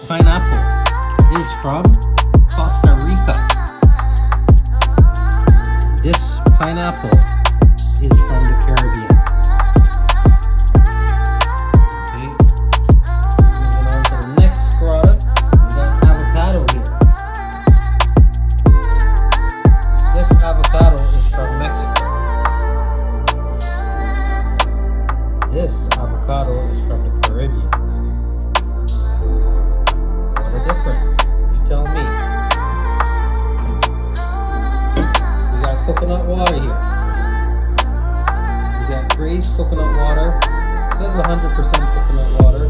pineapple is from Costa Rica. This pineapple is from the Caribbean. Okay. Moving on to the next product, we got avocado here. This avocado is from Mexico. This avocado is from the Caribbean. What a difference. You tell me. We got coconut water here. We got Grace coconut water. It says 100% coconut water.